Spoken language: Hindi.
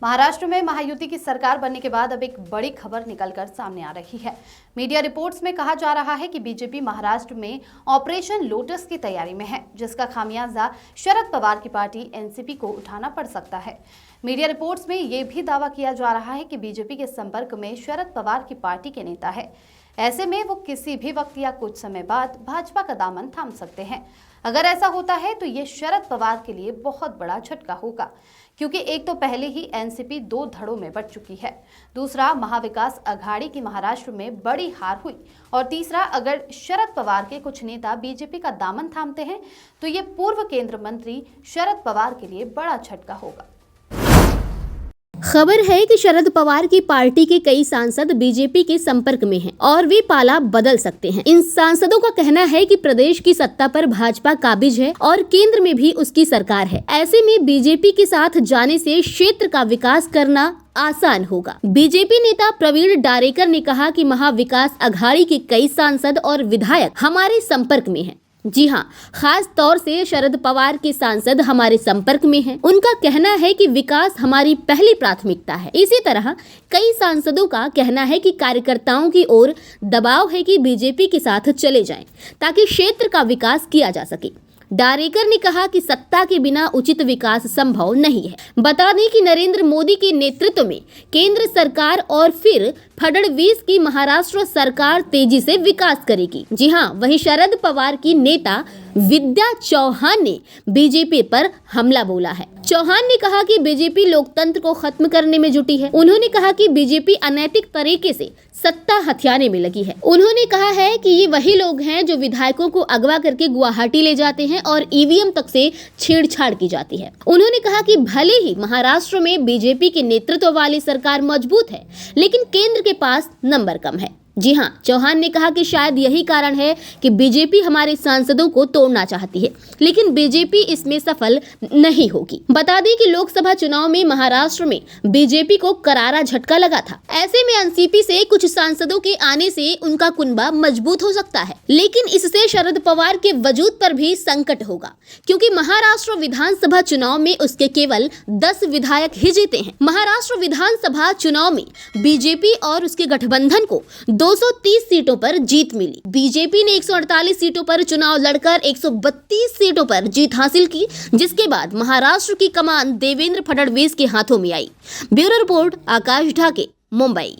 महाराष्ट्र में महायुति की सरकार बनने के बाद अब एक बड़ी खबर निकलकर सामने आ रही है। मीडिया रिपोर्ट्स में कहा जा रहा है कि बीजेपी महाराष्ट्र में ऑपरेशन लोटस की तैयारी में है, जिसका खामियाजा शरद पवार की पार्टी एनसीपी को उठाना पड़ सकता है। मीडिया रिपोर्ट्स में ये भी दावा किया जा रहा है कि बीजेपी के संपर्क में शरद पवार की पार्टी के नेता है। ऐसे में वो किसी भी वक्त या कुछ समय बाद भाजपा का दामन थाम सकते हैं। अगर ऐसा होता है तो ये शरद पवार के लिए बहुत बड़ा झटका होगा, क्योंकि एक तो पहले ही एनसीपी 2 धड़ों में बंट चुकी है, दूसरा महाविकास अघाड़ी की महाराष्ट्र में बड़ी हार हुई, और तीसरा अगर शरद पवार के कुछ नेता बीजेपी का दामन थामते हैं तो ये पूर्व केंद्रीय मंत्री शरद पवार के लिए बड़ा झटका होगा। खबर है कि शरद पवार की पार्टी के कई सांसद बीजेपी के संपर्क में हैं और वे पाला बदल सकते हैं। इन सांसदों का कहना है कि प्रदेश की सत्ता पर भाजपा काबिज है और केंद्र में भी उसकी सरकार है। ऐसे में बीजेपी के साथ जाने से क्षेत्र का विकास करना आसान होगा। बीजेपी नेता प्रवीण डारेकर ने कहा कि महाविकास अघाड़ी के कई सांसद और विधायक हमारे संपर्क में हैं। जी हाँ, खास तौर से शरद पवार के सांसद हमारे संपर्क में हैं। उनका कहना है कि विकास हमारी पहली प्राथमिकता है। इसी तरह कई सांसदों का कहना है कि कार्यकर्ताओं की ओर दबाव है कि बीजेपी के साथ चले जाएं, ताकि क्षेत्र का विकास किया जा सके। डारेकर ने कहा कि सत्ता के बिना उचित विकास संभव नहीं है। बता दें कि नरेंद्र मोदी के नेतृत्व में केंद्र सरकार और फिर फडणवीस की महाराष्ट्र सरकार तेजी से विकास करेगी। जी हाँ, वहीं शरद पवार की नेता विद्या चौहान ने बीजेपी पर हमला बोला है। चौहान ने कहा कि बीजेपी लोकतंत्र को खत्म करने में जुटी है। उन्होंने कहा कि बीजेपी अनैतिक तरीके से सत्ता हथियाने में लगी है। उन्होंने कहा है कि ये वही लोग हैं जो विधायकों को अगवा करके गुवाहाटी ले जाते हैं और ईवीएम तक से छेड़छाड़ की जाती है। उन्होंने कहा कि भले ही महाराष्ट्र में बीजेपी के नेतृत्व वाली सरकार मजबूत है, लेकिन केंद्र के पास नंबर कम है। जी हाँ, चौहान ने कहा कि शायद यही कारण है कि बीजेपी हमारे सांसदों को तोड़ना चाहती है, लेकिन बीजेपी इसमें सफल नहीं होगी। बता दें कि लोकसभा चुनाव में महाराष्ट्र में बीजेपी को करारा झटका लगा था। ऐसे में एनसीपी से कुछ सांसदों के आने से उनका कुनबा मजबूत हो सकता है, लेकिन इससे शरद पवार के वजूद पर भी संकट होगा, क्योंकि महाराष्ट्र विधानसभा चुनाव में उसके केवल 10 विधायक ही जीते हैं। महाराष्ट्र विधानसभा चुनाव में बीजेपी और उसके गठबंधन को 230 सीटों पर जीत मिली। बीजेपी ने 148 सीटों पर चुनाव लड़कर 132 सीटों पर जीत हासिल की, जिसके बाद महाराष्ट्र की कमान देवेंद्र फडणवीस के हाथों में आई। ब्यूरो रिपोर्ट, आकाश ढाके, मुंबई।